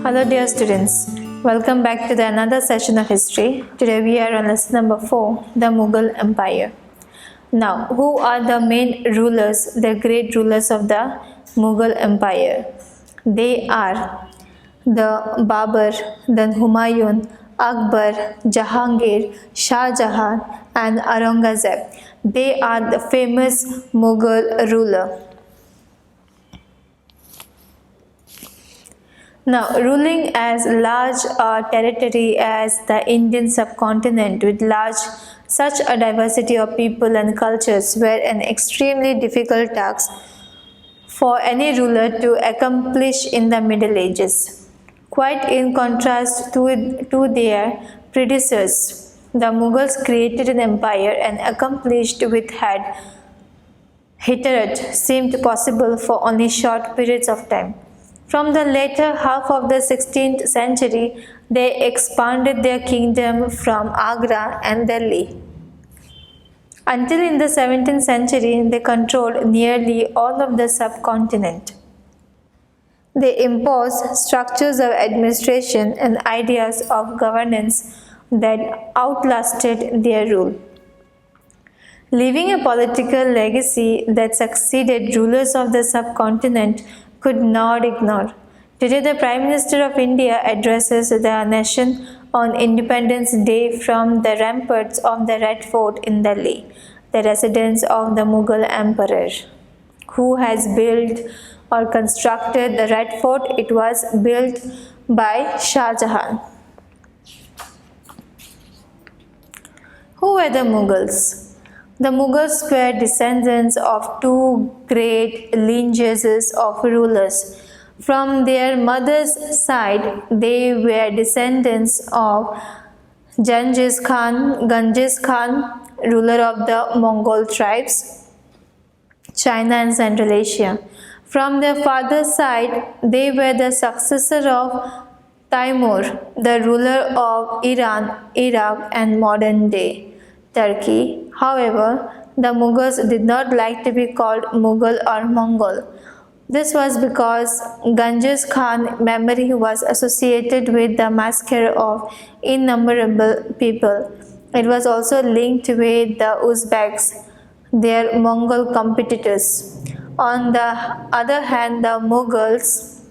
Hello dear students, welcome back to another session of history. Today we are on lesson number 4, the Mughal Empire. Now, who are the main rulers, the great rulers of the Mughal Empire? They are the Babur, then Humayun, Akbar, Jahangir, Shah Jahan and Aurangzeb. They are the famous Mughal ruler. Now, ruling as large a territory as the Indian subcontinent with such a diversity of people and cultures were an extremely difficult task for any ruler to accomplish in the Middle Ages. Quite in contrast to their predecessors, the Mughals created an empire and accomplished with had hitherto seemed possible for only short periods of time. From the later half of the 16th century, they expanded their kingdom from Agra and Delhi. Until in the 17th century, they controlled nearly all of the subcontinent. They imposed structures of administration and ideas of governance that outlasted their rule. Leaving a political legacy that succeeded rulers of the subcontinent could not ignore. Today, the Prime Minister of India addresses the nation on Independence Day from the ramparts of the Red Fort in Delhi, the residence of the Mughal Emperor. Who has built or constructed the Red Fort? It was built by Shah Jahan. Who were the Mughals? The Mughals were descendants of two great lineages of rulers. From their mother's side, they were descendants of Genghis Khan, ruler of the Mongol tribes, China and Central Asia. From their father's side, they were the successor of Timur, the ruler of Iran, Iraq and modern-day Turkey. However, the Mughals did not like to be called Mughal or Mongol. This was because Genghis Khan's memory was associated with the massacre of innumerable people. It was also linked with the Uzbeks, their Mongol competitors. On the other hand, the Mughals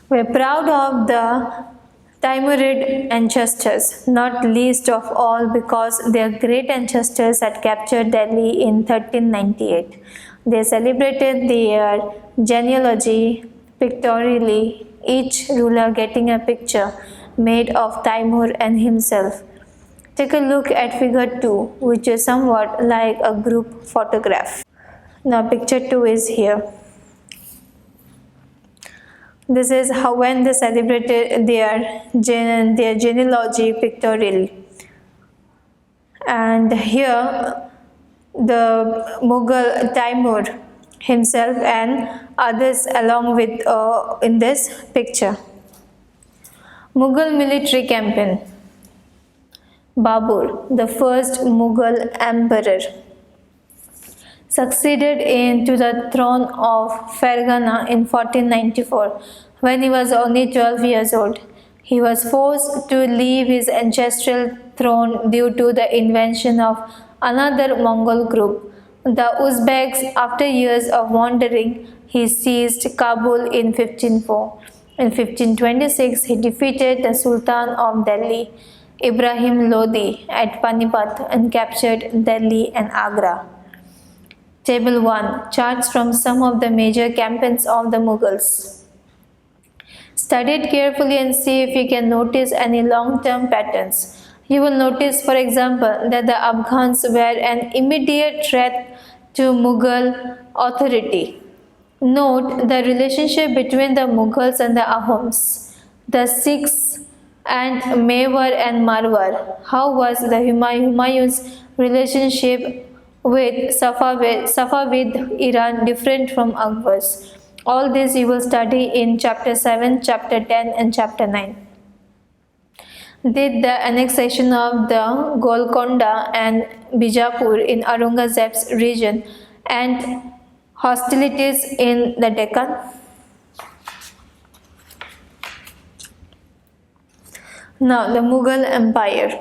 were proud of the Timurid ancestors, not least of all because their great ancestors had captured Delhi in 1398. They celebrated their genealogy pictorially, each ruler getting a picture made of Timur and himself. Take a look at figure 2, which is somewhat like a group photograph. Now picture 2 is here. This is how when they celebrated their genealogy pictorially. And here the Mughal Timur himself and others along with in this picture. Mughal military campaign. Babur, the first Mughal emperor, succeeded to the throne of Fergana in 1494 when he was only 12 years old. He was forced to leave his ancestral throne due to the invasion of another Mongol group, the Uzbeks. After years of wandering, he seized Kabul in 1504. In 1526, he defeated the Sultan of Delhi, Ibrahim Lodi, at Panipat and captured Delhi and Agra. Table 1. Charts from some of the major campaigns of the Mughals. Study it carefully and see if you can notice any long-term patterns. You will notice, for example, that the Afghans were an immediate threat to Mughal authority. Note the relationship between the Mughals and the Ahoms, the Sikhs and Mewar and Marwar. How was the Humayun's relationship with Safavid Iran different from Akbar's? All this you will study in chapter 7, chapter 10 and chapter 9. Did the annexation of the Golconda and Bijapur in Aurangzeb's region and hostilities in the Deccan? Now, the Mughal Empire.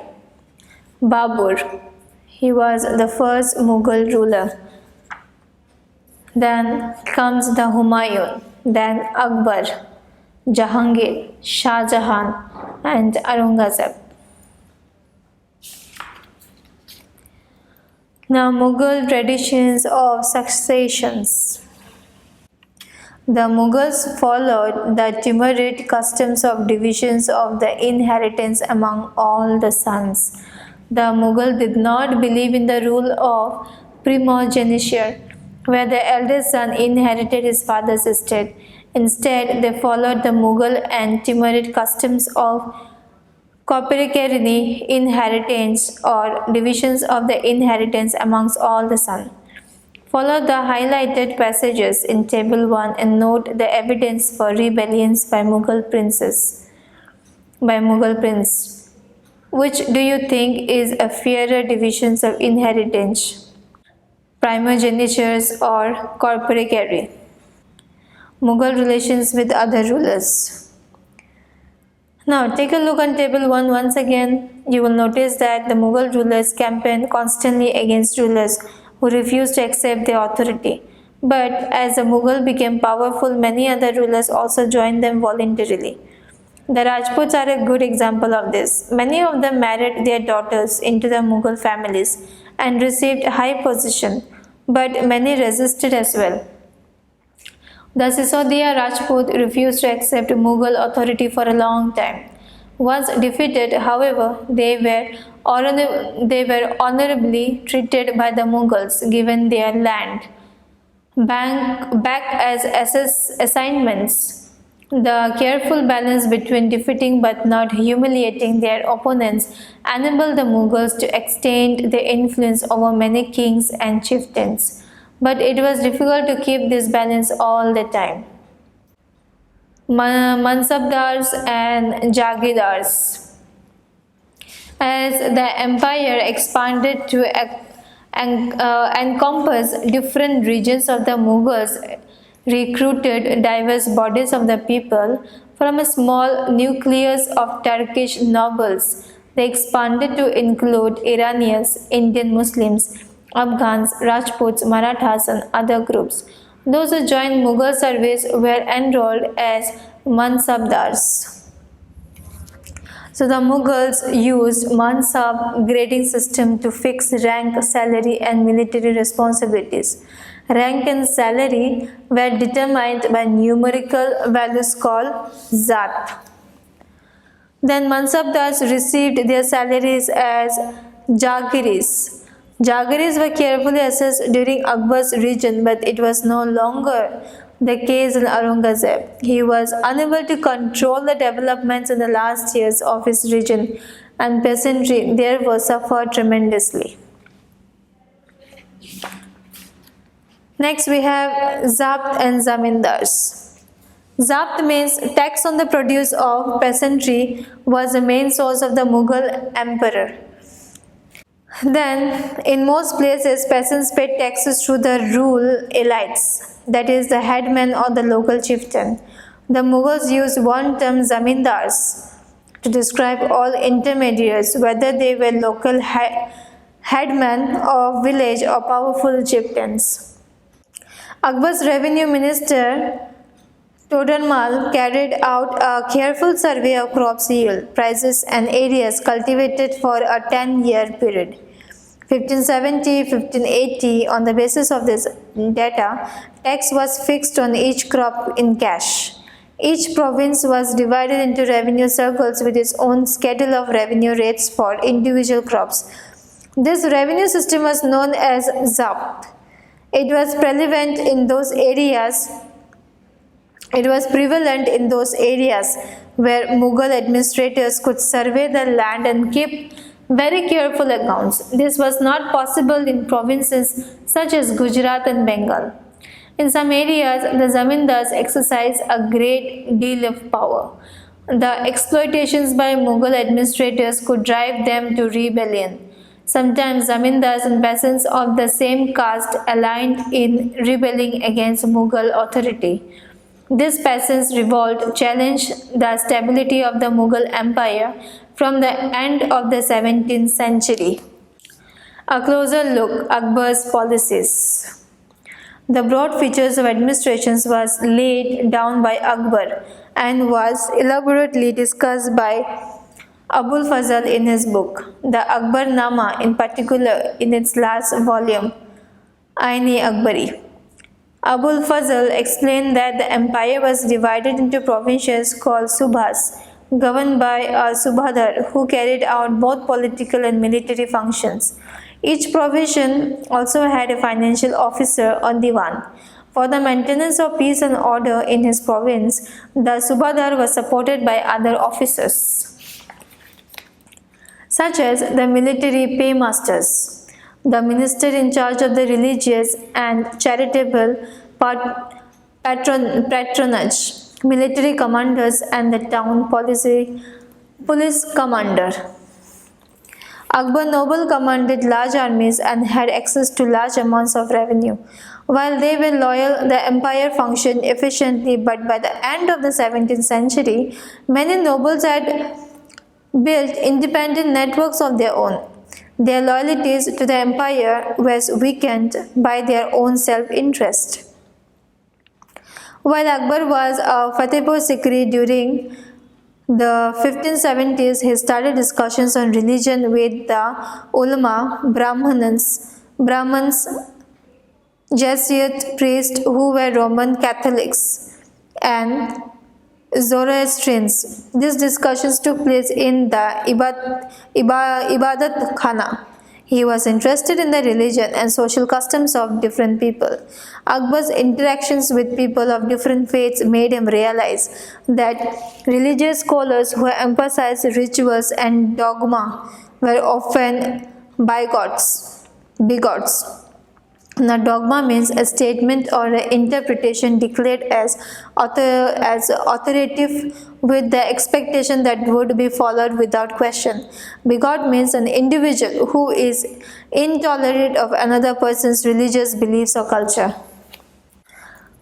Babur. He was the first Mughal ruler. Then comes the Humayun. Then Akbar, Jahangir, Shah Jahan, and Aurangzeb. Now, Mughal traditions of successions. The Mughals followed the Timurid customs of divisions of the inheritance among all the sons. The Mughal did not believe in the rule of primogeniture, where the eldest son inherited his father's estate. Instead, they followed the Mughal and Timurid customs of corporeity inheritance or divisions of the inheritance amongst all the sons. Follow the highlighted passages in Table 1 and note the evidence for rebellions by Mughal prince. Which do you think is a fairer divisions of inheritance? Primogenitures or corporeity? Mughal relations with other rulers. Now take a look on Table 1 once again. You will notice that the Mughal rulers campaigned constantly against rulers who refused to accept their authority. But as the Mughal became powerful, many other rulers also joined them voluntarily. The Rajputs are a good example of this. Many of them married their daughters into the Mughal families and received high position, but many resisted as well. The Sisodia Rajput refused to accept Mughal authority for a long time. Once defeated, however, they were honorably treated by the Mughals, given their land back as assignments. The careful balance between defeating but not humiliating their opponents enabled the Mughals to extend their influence over many kings and chieftains. But it was difficult to keep this balance all the time. Mansabdars and Jagirdars. As the empire expanded to encompass different regions of the Mughals, recruited diverse bodies of the people from a small nucleus of Turkish nobles. They expanded to include Iranians, Indian Muslims, Afghans, Rajputs, Marathas, and other groups. Those who joined Mughal service were enrolled as Mansabdars. So the Mughals used Mansab grading system to fix rank, salary, and military responsibilities. Rank and salary were determined by numerical values called Zat. Then Mansabdars received their salaries as Jagiris. Jagiris were carefully assessed during Akbar's reign, but it was no longer the case in Aurangzeb. He was unable to control the developments in the last years of his reign, and peasantry therefore suffered tremendously. Next we have Zabt and Zamindars. Zabt means tax on the produce of peasantry was the main source of the Mughal emperor. Then, in most places, peasants paid taxes to the rural elites, that is, the headman or the local chieftain. The Mughals used one term zamindars to describe all intermediaries, whether they were local headmen of village or powerful chieftains. Akbar's revenue minister Todarmal carried out a careful survey of crops yield, prices and areas cultivated for a 10-year period. 1570-1580, on the basis of this data, tax was fixed on each crop in cash. Each province was divided into revenue circles with its own schedule of revenue rates for individual crops. This revenue system was known as Zabt. It was prevalent in those areas where Mughal administrators could survey the land and keep very careful accounts. This was not possible in provinces such as Gujarat and Bengal. In some areas, the zamindars exercised a great deal of power. The exploitations by Mughal administrators could drive them to rebellion. Sometimes zamindars and peasants of the same caste aligned in rebelling against Mughal authority. This peasants' revolt challenged the stability of the Mughal Empire from the end of the 17th century. A closer look, Akbar's policies. The broad features of administration was laid down by Akbar and was elaborately discussed by Abul Fazl in his book, the Akbarnama, in particular in its last volume, Ain-e-Akbari. Abul Fazl explained that the empire was divided into provinces called subhas, governed by a subhadar who carried out both political and military functions. Each provision also had a financial officer or diwan. For the maintenance of peace and order in his province, the subhadar was supported by other officers, such as the military paymasters, the minister in charge of the religious and charitable patronage, military commanders, and the town police commander. Akbar noble commanded large armies and had access to large amounts of revenue. While they were loyal, the empire functioned efficiently, but by the end of the 17th century, many nobles had built independent networks of their own. Their loyalties to the empire was weakened by their own self-interest. While Akbar was a Fatehpur Sikri during the 1570s, he started discussions on religion with the ulama, Brahmins, Jesuit priests who were Roman Catholics, and Zoroastrians. These discussions took place in the Ibadat Khana. He was interested in the religion and social customs of different people. Akbar's interactions with people of different faiths made him realize that religious scholars who emphasized rituals and dogma were often bigots. Now, dogma means a statement or an interpretation declared as authoritative with the expectation that would be followed without question. Bigot means an individual who is intolerant of another person's religious beliefs or culture.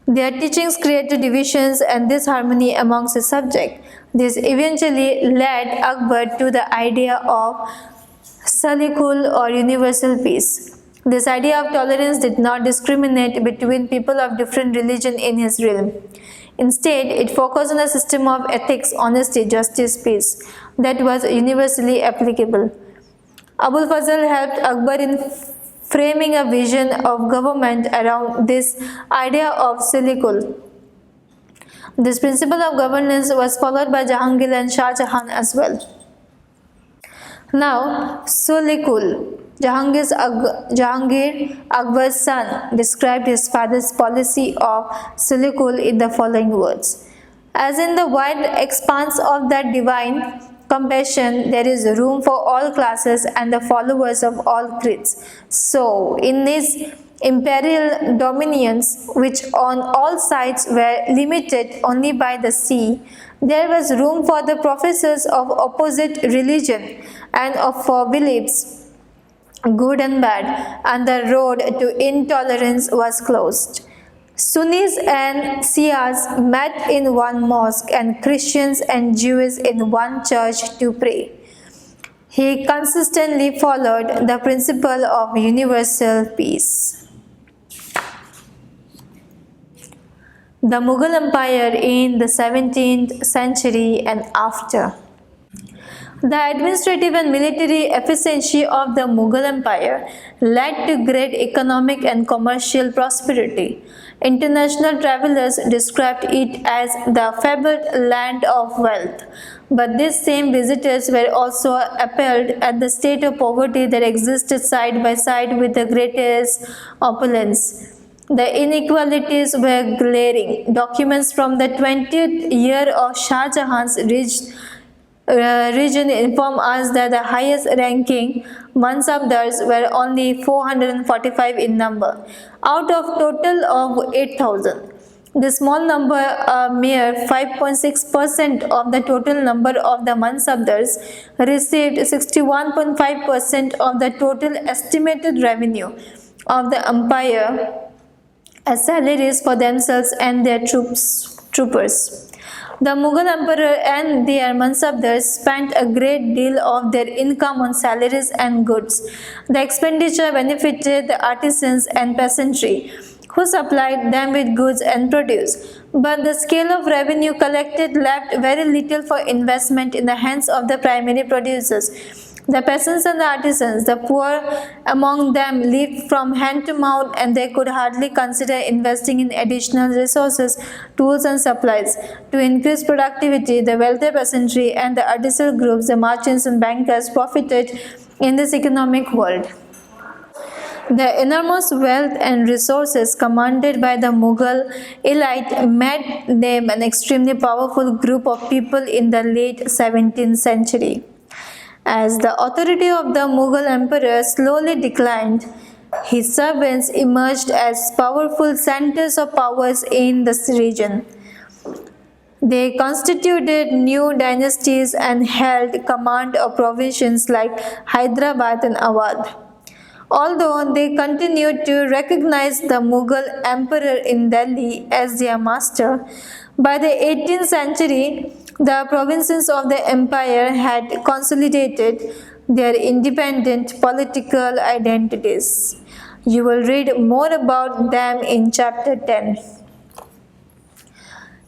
Their teachings created divisions and disharmony amongst the subject. This eventually led Akbar to the idea of Salikul or universal peace. This idea of tolerance did not discriminate between people of different religion in his realm. Instead, it focused on a system of ethics, honesty, justice, peace that was universally applicable. Abul Fazl helped Akbar in framing a vision of government around this idea of Salikul. This principle of governance was followed by Jahangir and Shah Jahan as well. Now, Salikul. Jahangir, Akbar's son, described his father's policy of Salikul in the following words. As in the wide expanse of that divine compassion, there is room for all classes and the followers of all creeds. So, in these imperial dominions, which on all sides were limited only by the sea, there was room for the professors of opposite religion and for beliefs, good and bad, and the road to intolerance was closed. Sunnis and Shias met in one mosque and Christians and Jews in one church to pray. He consistently followed the principle of universal peace. The Mughal Empire in the 17th century and after. The administrative and military efficiency of the Mughal Empire led to great economic and commercial prosperity. International travelers described it as the fabled land of wealth. But these same visitors were also appalled at the state of poverty that existed side by side with the greatest opulence. The inequalities were glaring. Documents from the 20th year of Shah Jahan's region inform us that the highest ranking Mansabdars were only 445 in number, out of total of 8,000. The small number, a mere 5.6% of the total number of the Mansabdars, received 61.5% of the total estimated revenue of the empire as salaries for themselves and their troops. troopers. The Mughal emperor and their mansabdars spent a great deal of their income on salaries and goods. The expenditure benefited the artisans and peasantry, who supplied them with goods and produce. But the scale of revenue collected left very little for investment in the hands of the primary producers. The peasants and the artisans, the poor among them, lived from hand to mouth, and they could hardly consider investing in additional resources, tools, and supplies. To increase productivity, the wealthy peasantry and the artisanal groups, the merchants and bankers, profited in this economic world. The enormous wealth and resources commanded by the Mughal elite made them an extremely powerful group of people in the late 17th century. As the authority of the Mughal emperor slowly declined, his servants emerged as powerful centers of powers in this region. They constituted new dynasties and held command of provinces like Hyderabad and Awadh. Although they continued to recognize the Mughal emperor in Delhi as their master, by the 18th century, the provinces of the empire had consolidated their independent political identities. You will read more about them in chapter 10.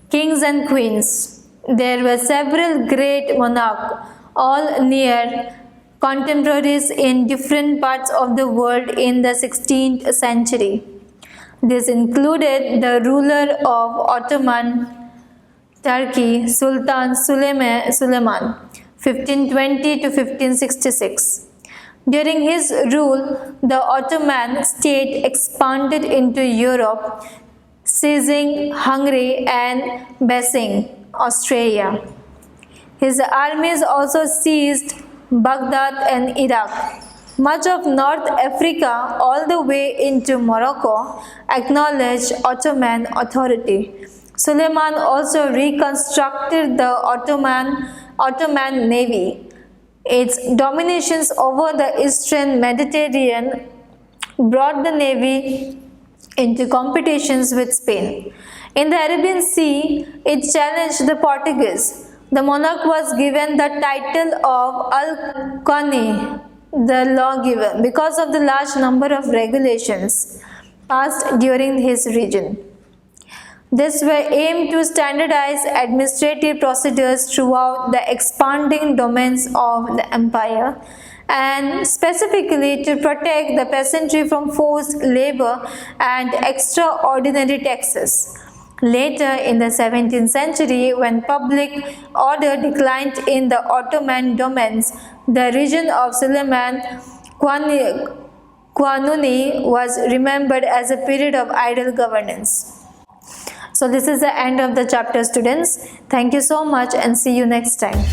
Kings and queens. There were several great monarchs, all near contemporaries in different parts of the world in the 16th century. This included the ruler of Ottoman Turkey, Sultan Suleiman, 1520 to 1566. During his rule, the Ottoman state expanded into Europe, seizing Hungary and basing Austria. His armies also seized Baghdad and Iraq. Much of North Africa, all the way into Morocco, acknowledged Ottoman authority. Suleiman also reconstructed the Ottoman navy. Its dominations over the eastern Mediterranean brought the navy into competitions with Spain. In the Arabian Sea, it challenged the Portuguese. The monarch was given the title of Al-Qani, the lawgiver, because of the large number of regulations passed during his reign. These were aimed to standardize administrative procedures throughout the expanding domains of the empire, and specifically to protect the peasantry from forced labor and extraordinary taxes. Later in the 17th century, when public order declined in the Ottoman domains, the region of Suleiman Qanuni was remembered as a period of idle governance. So this is the end of the chapter, students. Thank you so much and see you next time.